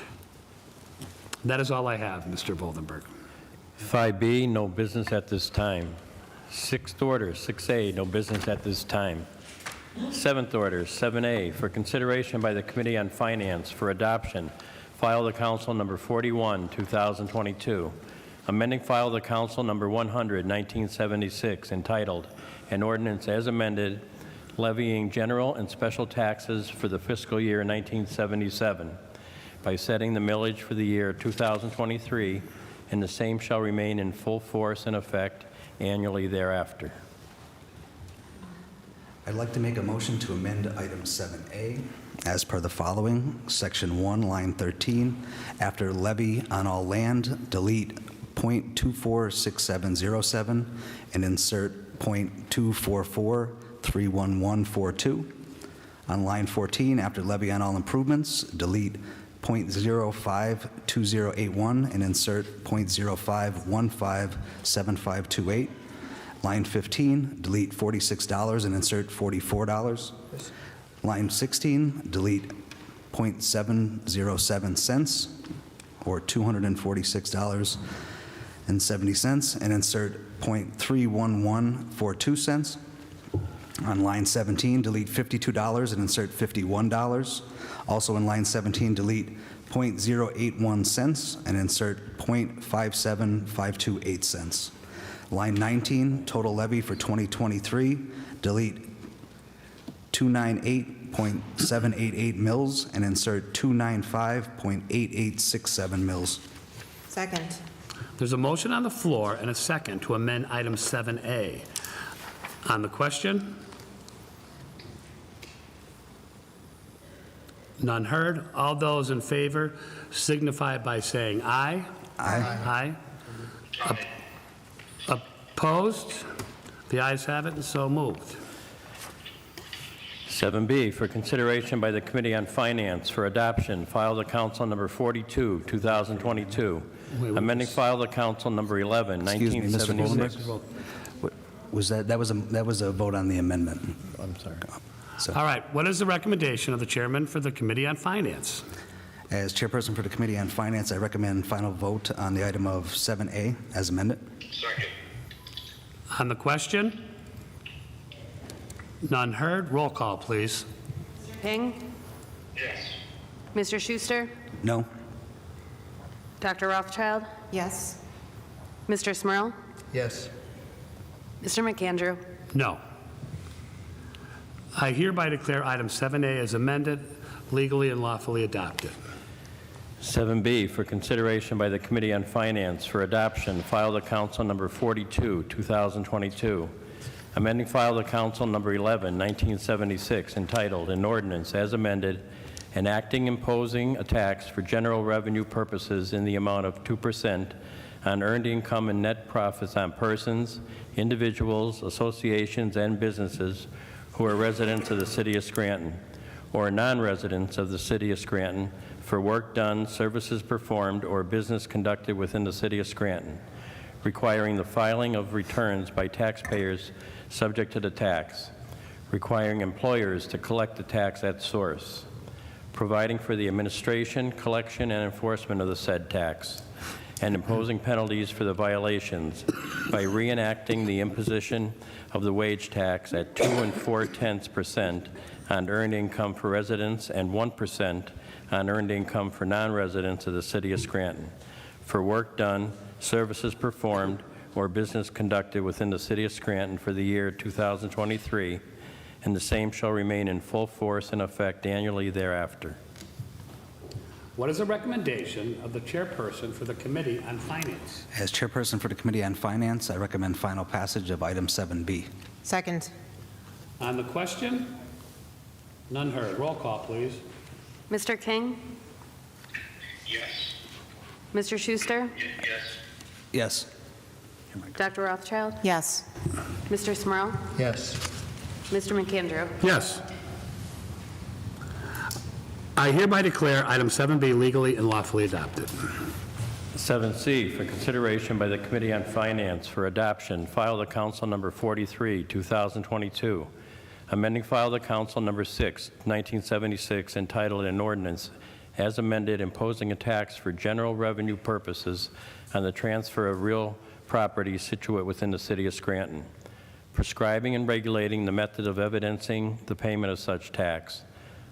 That is all I have, Mr. Voldenberg. 5B, no business at this time. 6th order, 6A, no business at this time. 7th order, 7A, for consideration by the Committee on Finance for adoption, file the Council number 41, 2022. Amending file the Council number 100, 1976, entitled, An Ordinance as Amended, levying general and special taxes for the fiscal year 1977 by setting the millage for the year 2023, and the same shall remain in full force and effect annually thereafter. I'd like to make a motion to amend item 7A as per the following. Section 1, line 13, after levy on all land, delete .246707 and insert .244-31142. On line 14, after levy on all improvements, delete .052081 and insert .05157528. Line 15, delete $46 and insert $44. Line 16, delete .707 cents or $246.70 and insert .31142 On line 17, delete $52 and insert $51. Also in line 17, delete .081 cents and insert .57528. Line 19, total levy for 2023, delete 298.788 mils and insert 295.8867 mils. Second. There's a motion on the floor and a second to amend item 7A. On the question? None heard. All those in favor signify by saying aye. Aye. Aye. Opposed? The ayes have it, and so moved. 7B, for consideration by the Committee on Finance for adoption, file the Council number 42, 2022. Amending file the Council number 11, Excuse me, Mr. 1976. Voldenberg? That was a vote on the amendment. I'm sorry. All right. What is the recommendation of the chairman for the Committee on Finance? As chairperson for the Committee on Finance, I recommend final vote on the item of 7A as amended. Second. On the question? None heard. Roll call, please. Ping? Yes. Mr. Schuster? No. Dr. Rothchild? Yes. Mr. Smurl? Yes. Mr. McAndrew? No. I hereby declare item 7A as amended, legally and lawfully adopted. 7B, for consideration by the Committee on Finance for adoption, file the Council number 42, 2022. Amending file the Council number 11, 1976, entitled, An Ordinance as Amended, enacting imposing a tax for general revenue purposes in the amount of 2% on earned income and net profits on persons, individuals, associations, and businesses who are residents of the City of Scranton or non-residents of the City of Scranton for work done, services performed, or business conducted within the City of Scranton, requiring the filing of returns by taxpayers subject to the tax, requiring employers to collect the tax at source, providing for the administration, collection, and enforcement of the said tax, and imposing penalties for the violations by reenacting the imposition of the wage tax at 2 4/10% on earned income for residents and 1% on earned income for non-residents of the City of Scranton for work done, services performed, or business conducted within the City of Scranton for the year 2023, and the same shall remain in full force and effect annually thereafter. What is the recommendation of the chairperson for the Committee on Finance? As chairperson for the Committee on Finance, I recommend final passage of item 7B. Second. On the question? None heard. Roll call, please. Mr. King? Yes. Mr. Schuster? Yes. Yes. Dr. Rothchild? Yes. Mr. Smurl? Yes. Mr. McAndrew? Yes. I hereby declare item 7B legally and lawfully adopted. 7C, for consideration by the Committee on Finance for adoption, file the Council Number 43, 2022, amending file the Council Number 6, 1976, entitled an ordinance as amended imposing a tax for general revenue purposes on the transfer of real property situate within the City of Scranton, prescribing and regulating the method of evidencing the payment of such tax,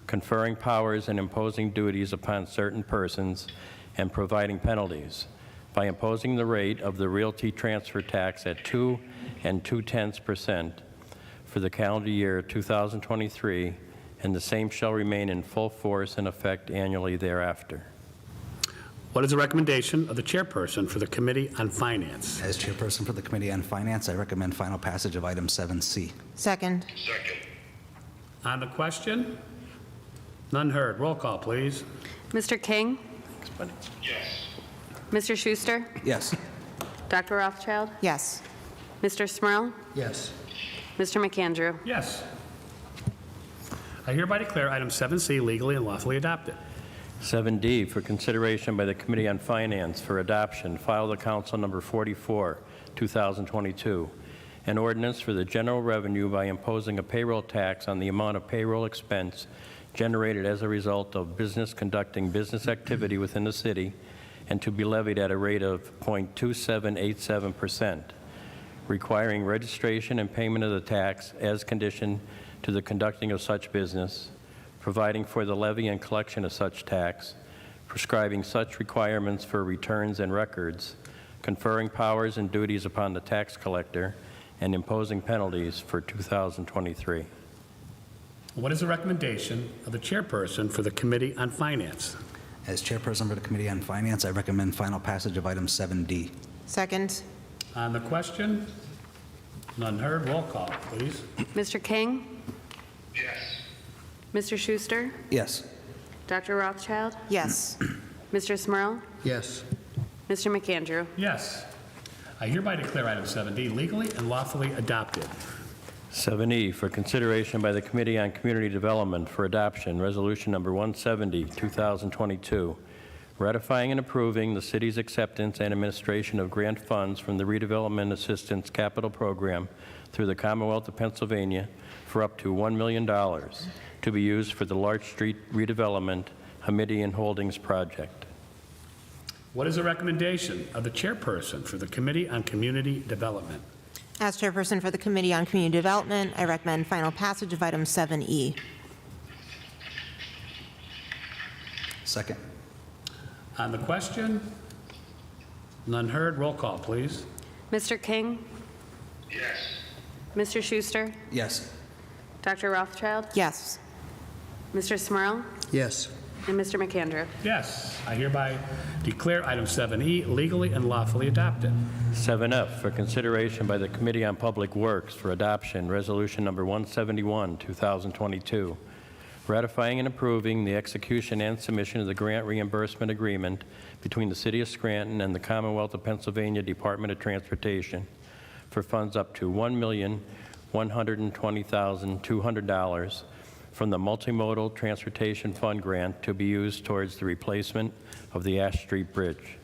conferring powers and imposing duties upon certain persons, and providing penalties by imposing the rate of the realty transfer tax at 2 2/10% for the calendar year 2023, and the same shall remain in full force and effect annually thereafter. What is the recommendation of the chairperson for the Committee on Finance? As chairperson for the Committee on Finance, I recommend final passage of item 7C. Second. Second. On the question? None heard. Roll call, please. Mr. King? Yes. Mr. Schuster? Yes. Dr. Rothchild? Yes. Mr. Smurl? Yes. Mr. McAndrew? Yes. I hereby declare item 7C legally and lawfully adopted. 7D, for consideration by the Committee on Finance for adoption, file the Council Number 44, 2022, an ordinance for the general revenue by imposing a payroll tax on the amount of payroll expense generated as a result of business conducting business activity within the city, and to be levied at a rate of 0.2787%, requiring registration and payment of the tax as conditioned to the conducting of such business, providing for the levy and collection of such tax, prescribing such requirements for returns and records, conferring powers and duties upon the tax collector, and imposing penalties for 2023. What is the recommendation of the chairperson for the Committee on Finance? As chairperson for the Committee on Finance, I recommend final passage of item 7D. Second. On the question? None heard. Roll call, please. Mr. King? Yes. Mr. Schuster? Yes. Dr. Rothchild? Yes. Mr. Smurl? Yes. Mr. McAndrew? Yes. I hereby declare item 7D legally and lawfully adopted. 7E, for consideration by the Committee on Community Development for adoption, Resolution Number 170, 2022, ratifying and approving the city's acceptance and administration of grant funds from the Redevelopment Assistance Capital Program through the Commonwealth of Pennsylvania for up to $1 million to be used for the Larch Street redevelopment Hamidian Holdings project. What is the recommendation of the chairperson for the Committee on Community Development? As chairperson for the Committee on Community Development, I recommend final passage of item 7E. Second. On the question? None heard. Roll call, please. Mr. King? Yes. Mr. Schuster? Yes. Dr. Rothchild? Yes. Mr. Smurl? Yes. And Mr. McAndrew? Yes. I hereby declare item 7E legally and lawfully adopted. 7F, for consideration by the Committee on Public Works for adoption, Resolution Number 171, 2022, ratifying and approving the execution and submission of the grant reimbursement agreement between the City of Scranton and the Commonwealth of Pennsylvania Department of Transportation for funds up to $1,120,200 from the Multimodal Transportation Fund grant to be used towards the replacement of the Ash Street Bridge.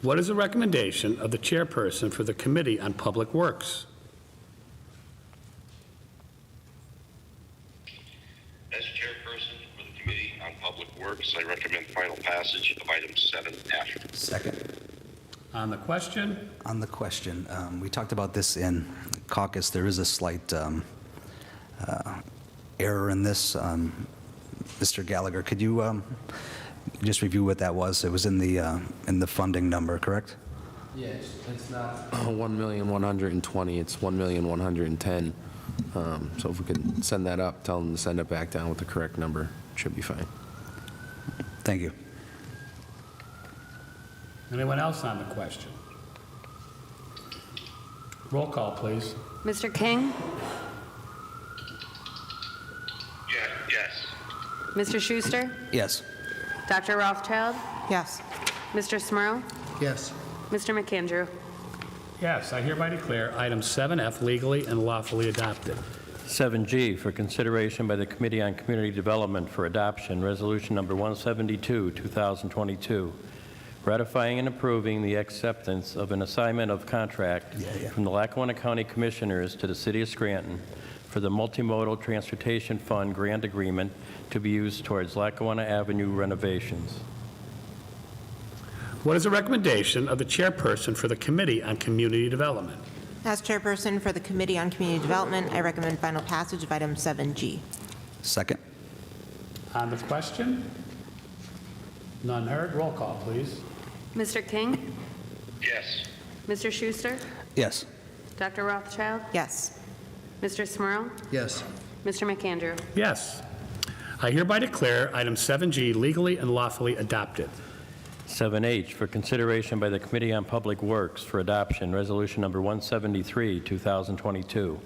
What is the recommendation of the chairperson for the Committee on Public Works? As chairperson for the Committee on Public Works, I recommend final passage of item 7F. Second. On the question? On the question, we talked about this in caucus. There is a slight error in this. Mr. Gallagher, could you just review what that was? It was in the funding number, correct? Yes, it's not 1,120,000, it's 1,110,000. So if we could send that up, tell them to send it back down with the correct number, it should be fine. Thank you. Anyone else on the question? Roll call, please. Mr. King? Yes. Mr. Schuster? Yes. Dr. Rothchild? Yes. Mr. Smurl? Yes. Mr. McAndrew? Yes, I hereby declare item 7F legally and lawfully adopted. 7G for consideration by the Committee on Community Development for adoption, Resolution Number 172, 2022, ratifying and approving the acceptance of an assignment of contract from the Lackawanna County Commissioners to the City of Scranton for the Multimodal Transportation Fund grant agreement to be used towards Lackawanna Avenue renovations. What is the recommendation of the chairperson for the Committee on Community Development? As chairperson for the Committee on Community Development, I recommend final passage of item 7G. Second. On the question? None heard. Roll call, please. Mr. King? Yes. Mr. Schuster? Yes. Dr. Rothchild? Yes. Mr. Smurl? Yes. Mr. McAndrew? Yes. I hereby declare item 7G legally and lawfully adopted. 7H for consideration by the Committee on Public Works for adoption, Resolution Number 173, 2022,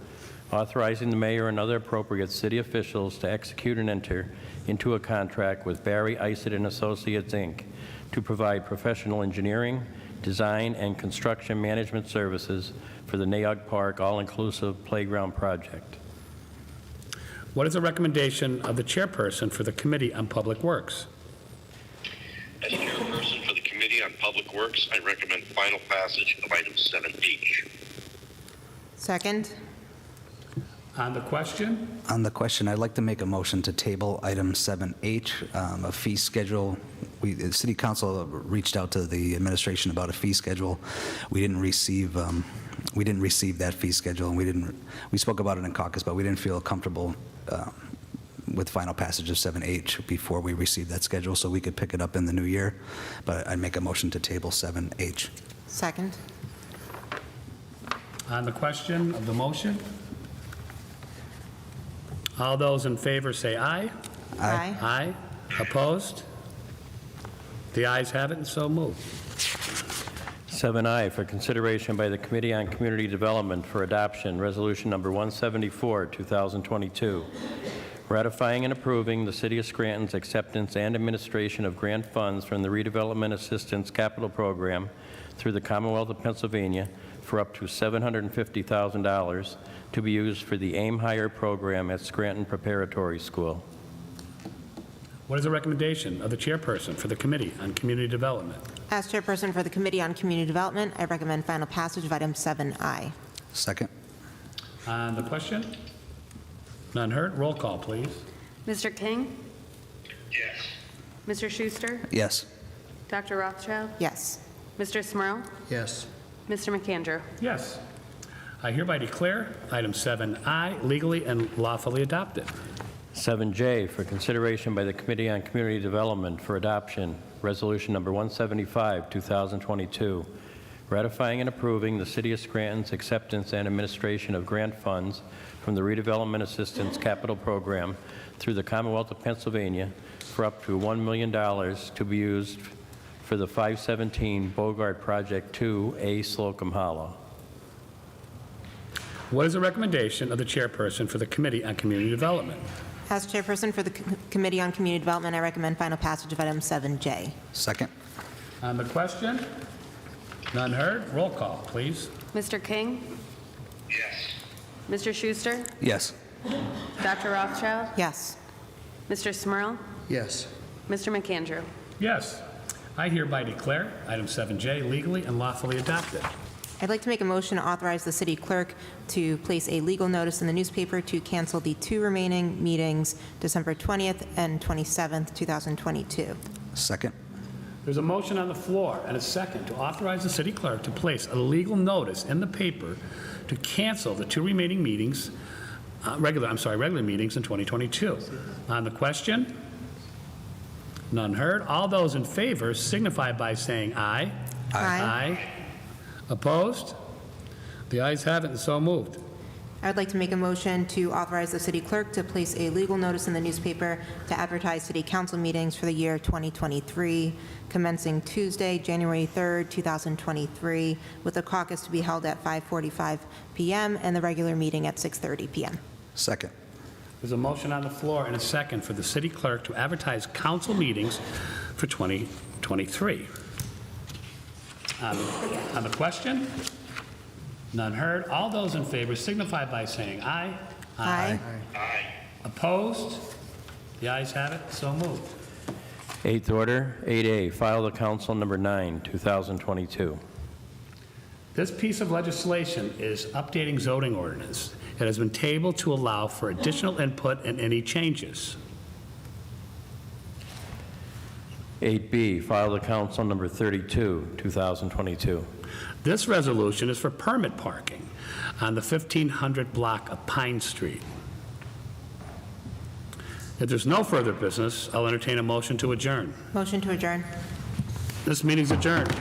authorizing the mayor and other appropriate city officials to execute and enter into a contract with Barry Isett and Associates, Inc., to provide professional engineering, design, and construction management services for the Naog Park All-Inclusive Playground Project. What is the recommendation of the chairperson for the Committee on Public Works? As chairperson for the Committee on Public Works, I recommend final passage of item 7H. Second. On the question? On the question, I'd like to make a motion to table item 7H, a fee schedule. The City Council reached out to the administration about a fee schedule. We didn't receive that fee schedule, and we spoke about it in caucus, but we didn't feel comfortable with final passage of 7H before we received that schedule, so we could pick it up in the new year. But I'd make a motion to table 7H. Second. On the question of the motion? All those in favor say aye. Aye. Aye. Opposed? The ayes have it, and so moved. 7I for consideration by the Committee on Community Development for adoption, Resolution Number 174, 2022, ratifying and approving the City of Scranton's acceptance and administration of grant funds from the Redevelopment Assistance Capital Program through the Commonwealth of Pennsylvania for up to $750,000 to be used for the Aim Higher program at Scranton Preparatory School. What is the recommendation of the chairperson for the Committee on Community Development? As chairperson for the Committee on Community Development, I recommend final passage of item 7I. Second. On the question? None heard. Roll call, please. Mr. King? Yes. Mr. Schuster? Yes. Dr. Rothchild? Yes. Mr. Smurl? Yes. Mr. McAndrew? Yes. I hereby declare item 7I legally and lawfully adopted. 7J for consideration by the Committee on Community Development for adoption, Resolution Number 175, 2022, ratifying and approving the City of Scranton's acceptance and administration of grant funds from the Redevelopment Assistance Capital Program through the Commonwealth of Pennsylvania for up to $1 million to be used for the 517 Bogart Project 2A Slocum Hollow. What is the recommendation of the chairperson for the Committee on Community Development? As chairperson for the Committee on Community Development, I recommend final passage of item 7J. Second. On the question? None heard. Roll call, please. Mr. King? Yes. Mr. Schuster? Yes. Dr. Rothchild? Yes. Mr. Smurl? Yes. Mr. McAndrew? Yes. I hereby declare item 7J legally and lawfully adopted. I'd like to make a motion to authorize the city clerk to place a legal notice in the newspaper to cancel the 2 remaining meetings, December 20th and 27th, 2022. Second. There's a motion on the floor and a second to authorize the city clerk to place a legal notice in the paper to cancel the 2 remaining meetings, regular meetings in 2022. On the question? None heard. All those in favor signify by saying aye. Aye. Opposed? The ayes have it and so moved. I would like to make a motion to authorize the city clerk to place a legal notice in the newspaper to advertise city council meetings for the year 2023, commencing Tuesday, January 3rd, 2023, with the caucus to be held at 5:45 p.m. and the regular meeting at 6:30 p.m. Second. There's a motion on the floor and a second for the city clerk to advertise council meetings for 2023. On the question? None heard. All those in favor signify by saying aye. Aye. Opposed? The ayes have it, so moved. Eighth order, 8A, file to council number 9, 2022. This piece of legislation is updating zoning ordinance. It has been tabled to allow for additional input and any changes. 8B, file to council number 32, 2022. This resolution is for permit parking on the 1500 block of Pine Street. If there's no further business, I'll entertain a motion to adjourn. Motion to adjourn. This meeting's adjourned.